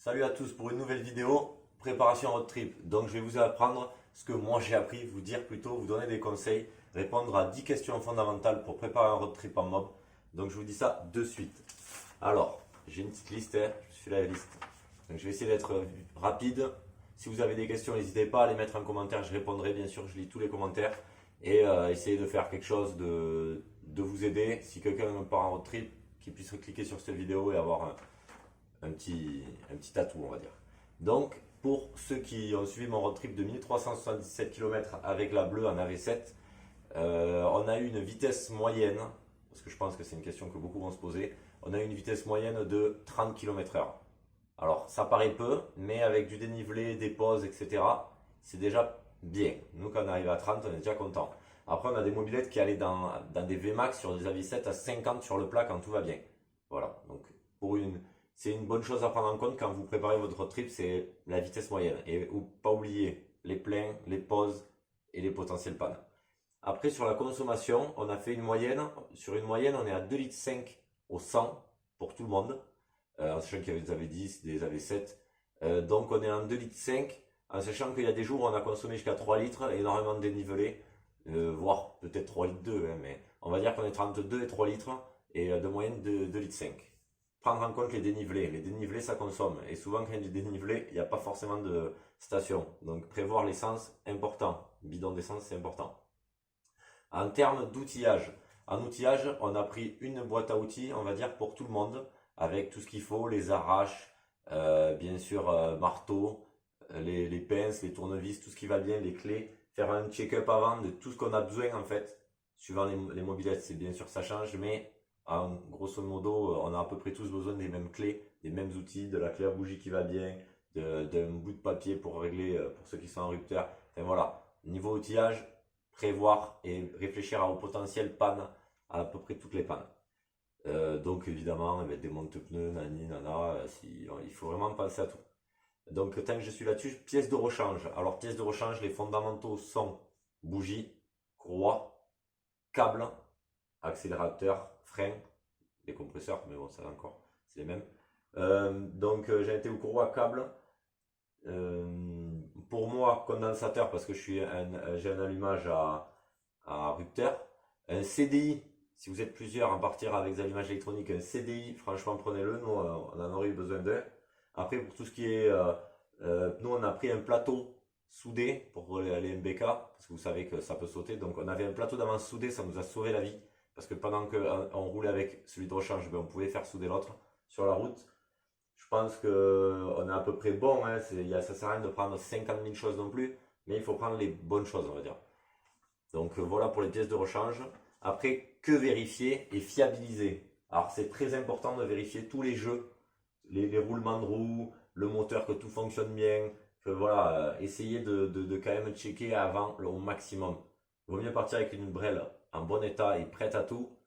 Salut à tous pour une nouvelle vidéo, préparation road trip. Donc je vais vous apprendre ce que moi j'ai appris, vous dire plutôt, vous donner des conseils, répondre à 10 questions fondamentales pour préparer un road trip en mob. Donc je vous dis ça de suite. Alors, j'ai une petite liste, je suis la liste. Donc je vais essayer d'être rapide. Si vous avez des questions, n'hésitez pas à les mettre en commentaire, je répondrai bien sûr, je lis tous les commentaires. Et essayer de faire quelque chose de vous aider. Si quelqu'un part en road trip, qu'il puisse cliquer sur cette vidéo et avoir un petit atout, on va dire. Donc, pour ceux qui ont suivi mon road trip de 1377 km avec la bleue en AV7, on a eu une vitesse moyenne, parce que je pense que c'est une question que beaucoup vont se poser, on a eu une vitesse moyenne de 30 km/h. Alors, ça paraît peu, mais avec du dénivelé, des pauses, etc., c'est déjà bien. Nous, quand on arrive à 30, on est déjà content. Après, on a des mobylettes qui allaient dans des VMAX sur des AV7 à 50 sur le plat quand tout va bien. Voilà, donc c'est une bonne chose à prendre en compte quand vous préparez votre road trip, c'est la vitesse moyenne. Et pas oublier les pleins, les pauses et les potentielles pannes. Après, sur la consommation, on a fait une moyenne. Sur une moyenne, on est à 2,5 litres au 100 pour tout le monde. En sachant qu'il y avait des AV10, des AV7. Donc on est en 2,5 litres, en sachant qu'il y a des jours où on a consommé jusqu'à 3 litres, énormément de dénivelé, voire peut-être 3 litres 2, mais on va dire qu'on est 32 et 3 litres, et de moyenne de 2,5 litres. Prendre en compte les dénivelés. Les dénivelés, ça consomme. Et souvent, quand il y a du dénivelé, il n'y a pas forcément de station. Donc, prévoir l'essence, important. Bidon d'essence, c'est important. En termes d'outillage, en outillage, on a pris une boîte à outils, on va dire, pour tout le monde, avec tout ce qu'il faut, les arraches, bien sûr, marteau, les pinces, les tournevis, tout ce qui va bien, les clés. Faire un check-up avant de tout ce qu'on a besoin, en fait, suivant les mobylettes. C'est bien sûr, ça change, mais grosso modo, on a à peu près tous besoin des mêmes clés, des mêmes outils, de la clé à bougie qui va bien, d'un bout de papier pour régler, pour ceux qui sont en rupteur. Enfin voilà, niveau outillage, prévoir et réfléchir aux potentielles pannes, à peu près toutes les pannes. Donc évidemment, des monte-pneus, nani, nana, il faut vraiment penser à tout. Donc tant que je suis là-dessus, pièces de rechange. Alors pièces de rechange, les fondamentaux sont bougie, courroie, câble, accélérateur, frein, des compresseurs, mais bon, ça encore, c'est les mêmes. Donc j'ai été au courroie câble. Pour moi, condensateur, parce que j'ai un allumage à rupteur. Un CDI, si vous êtes plusieurs à partir avec des allumages électroniques, un CDI, franchement, prenez-le, nous, on en aurait eu besoin d'un. Après, pour tout ce qui est... nous, on a pris un plateau soudé pour les MBK, parce que vous savez que ça peut sauter. Donc, on avait un plateau d'avance soudé, ça nous a sauvé la vie. Parce que pendant qu'on roulait avec celui de rechange, ben, on pouvait faire souder l'autre sur la route. Je pense qu'on est à peu près bon, hein, ça sert à rien de prendre 50 000 choses non plus, mais il faut prendre les bonnes choses, on va dire. Donc voilà pour les pièces de rechange. Après, que vérifier et fiabiliser. Alors c'est très important de vérifier tous les jeux, les roulements de roues, le moteur, que tout fonctionne bien, que voilà, essayez de quand même checker avant au maximum. Il vaut mieux partir avec une brêle en bon état et prête à tout,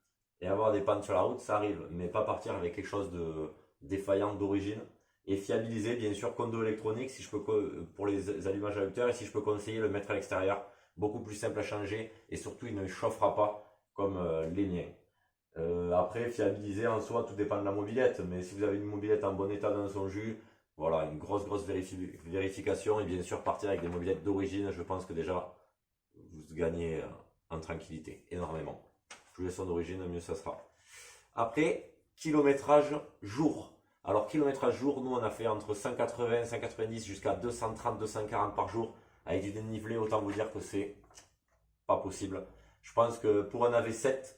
et avoir des pannes sur la route, ça arrive, mais pas partir avec quelque chose de défaillant d'origine. Et fiabiliser, bien sûr, condo électronique, si je peux, pour les allumages adapteurs, et si je peux conseiller, le mettre à l'extérieur, beaucoup plus simple à changer, et surtout il ne chauffera pas comme les miens. Après, fiabiliser en soi, tout dépend de la mobilette, mais si vous avez une mobilette en bon état dans son jus, voilà, une grosse vérification, et bien sûr partir avec des mobilettes d'origine, je pense que déjà, vous gagnez en tranquillité, énormément. Plus elles sont d'origine, mieux ça sera. Après, kilométrage jour. Alors, kilométrage jour, nous on a fait entre 180, 190 jusqu'à 230, 240 par jour. Avec du dénivelé, autant vous dire que c'est pas possible. Je pense que pour un AV7,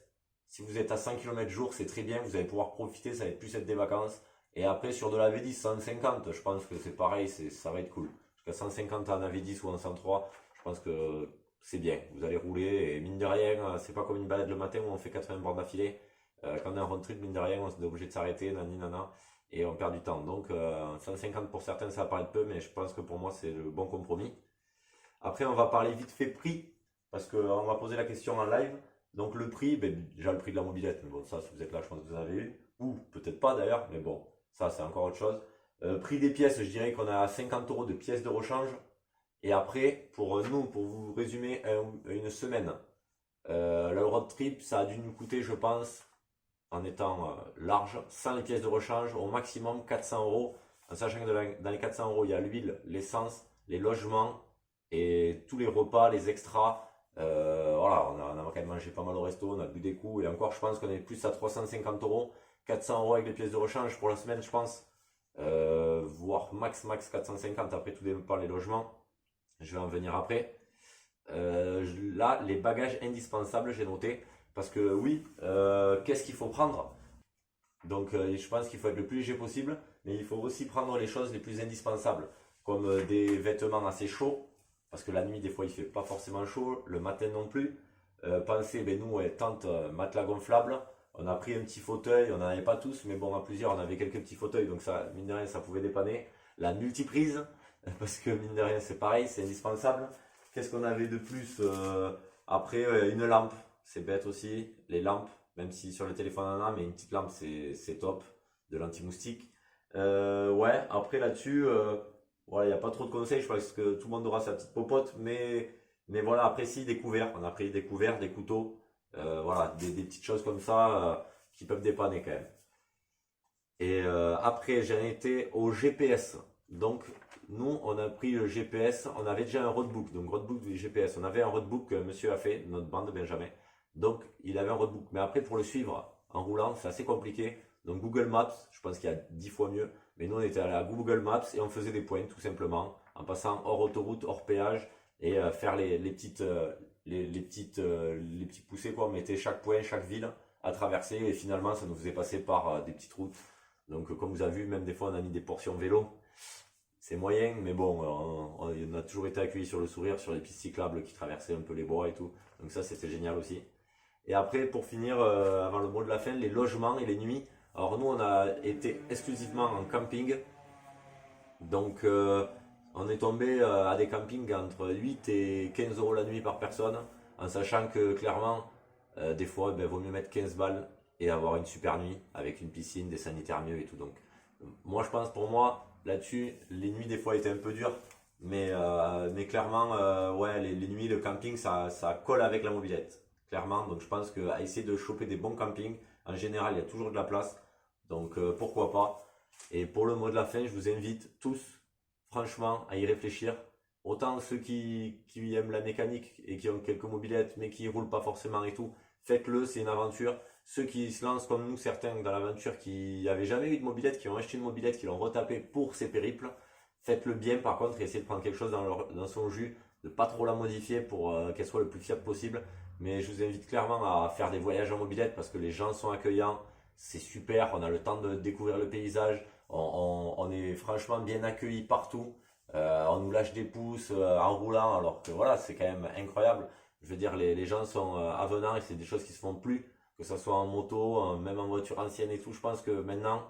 si vous êtes à 100 km jour, c'est très bien. Vous allez pouvoir profiter, ça va être plus être des vacances. Et après, sur de la V10, 150, je pense que c'est pareil, ça va être cool. Jusqu'à 150 en AV10 ou en 103, je pense que c'est bien. Vous allez rouler et mine de rien, c'est pas comme une balade le matin où on fait 80 bornes d'affilée. Quand on est en road trip, mine de rien, on est obligé de s'arrêter, nani nana, et on perd du temps. Donc 150 pour certains, ça va paraître peu, mais je pense que pour moi, c'est le bon compromis. Après, on va parler vite fait prix, parce qu'on m'a posé la question en live. Donc le prix, déjà le prix de la mobilette, mais bon, ça, si vous êtes là, je pense que vous en avez une. Ou peut-être pas d'ailleurs, mais bon, ça, c'est encore autre chose. Prix des pièces, je dirais qu'on a 50 € de pièces de rechange. Et après, pour nous, pour vous résumer une semaine, le road trip, ça a dû nous coûter, je pense, en étant large, sans les pièces de rechange, au maximum 400 € en sachant que dans les 400 euros, il y a l'huile, l'essence, les logements et tous les repas, les extras. Voilà, on a quand même mangé pas mal au resto, on a bu des coups et encore, je pense qu'on est plus à 350 euros, 400 euros avec les pièces de rechange pour la semaine, je pense. Voire max 450, après tout dépend les logements. Je vais en venir après. Là, les bagages indispensables, j'ai noté. Parce que oui, qu'est-ce qu'il faut prendre? Donc je pense qu'il faut être le plus léger possible, mais il faut aussi prendre les choses les plus indispensables, comme des vêtements assez chauds, parce que la nuit des fois il fait pas forcément chaud, le matin non plus. Pensez, ben, nous, ouais, tente matelas gonflable, on a pris un petit fauteuil, on n'en avait pas tous, mais bon, à plusieurs, on avait quelques petits fauteuils, donc ça, mine de rien, ça pouvait dépanner. La multiprise, parce que mine de rien, c'est pareil, c'est indispensable. Qu'est-ce qu'on avait de plus? Après, une lampe, c'est bête aussi, les lampes. Même si sur le téléphone on en a, mais une petite lampe c'est top, de l'anti-moustique. Ouais, après là-dessus, voilà, il n'y a pas trop de conseils, je pense que tout le monde aura sa petite popote, mais voilà, après si, des couverts, on a pris des couverts, des couteaux, voilà, des petites choses comme ça qui peuvent dépanner quand même. Et après, j'en étais au GPS. Donc, nous, on a pris le GPS. On avait déjà un roadbook. Donc, roadbook du GPS. On avait un roadbook que monsieur a fait, notre bande Benjamin. Donc, il avait un roadbook. Mais après, pour le suivre en roulant, c'est assez compliqué. Donc, Google Maps, je pense qu'il y a 10 fois mieux. Mais nous, on était allé à Google Maps et on faisait des points, tout simplement, en passant hors autoroute, hors péage et faire les petites, les petits poussées, quoi. On mettait chaque point, chaque ville à traverser et finalement, ça nous faisait passer par des petites routes. Donc, comme vous avez vu, même des fois, on a mis des portions vélo. C'est moyen, mais bon, on a toujours été accueillis sur le sourire, sur les pistes cyclables qui traversaient un peu les bois et tout. Donc ça, c'était génial aussi. Et après, pour finir, avant le mot de la fin, les logements et les nuits. Alors nous, on a été exclusivement en camping. Donc, on est tombé à des campings entre 8 et 15 euros la nuit par personne, en sachant que clairement, des fois, il vaut mieux mettre 15 balles et avoir une super nuit avec une piscine, des sanitaires mieux et tout. Donc, moi, je pense pour moi, là-dessus, les nuits des fois étaient un peu dures, mais clairement, ouais, les nuits, le camping, ça colle avec la mobilette. Clairement, donc je pense qu'à essayer de choper des bons campings, en général, il y a toujours de la place. Donc, pourquoi pas. Et pour le mot de la fin, je vous invite tous, franchement, à y réfléchir. Autant ceux qui aiment la mécanique et qui ont quelques mobilettes, mais qui ne roulent pas forcément et tout, faites-le, c'est une aventure. Ceux qui se lancent comme nous, certains dans l'aventure, qui n'avaient jamais eu de mobilette, qui ont acheté une mobilette, qui l'ont retapé pour ces périples, faites-le bien par contre et essayez de prendre quelque chose dans son jus, de pas trop la modifier pour qu'elle soit le plus fiable possible. Mais je vous invite clairement à faire des voyages en mobilette parce que les gens sont accueillants, c'est super, on a le temps de découvrir le paysage, on est franchement bien accueillis partout. On nous lâche des pouces en roulant alors que voilà, c'est quand même incroyable. Je veux dire, les gens sont avenants et c'est des choses qui se font plus, que ce soit en moto, même en voiture ancienne et tout. Je pense que maintenant,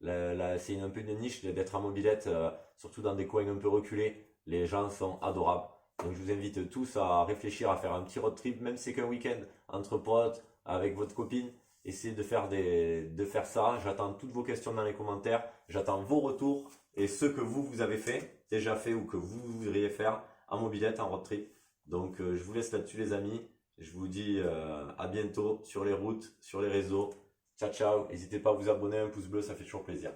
c'est un peu une niche d'être en mobilette, surtout dans des coins un peu reculés. Les gens sont adorables. Donc je vous invite tous à réfléchir à faire un petit road trip, même si c'est qu'un week-end, entre potes, avec votre copine. Essayez de faire ça. J'attends toutes vos questions dans les commentaires. J'attends vos retours et ce que vous avez fait, déjà fait ou que vous voudriez faire en mobilette, en road trip. Donc je vous laisse là-dessus les amis. Je vous dis à bientôt sur les routes, sur les réseaux. Ciao ciao. N'hésitez pas à vous abonner, un pouce bleu, ça fait toujours plaisir.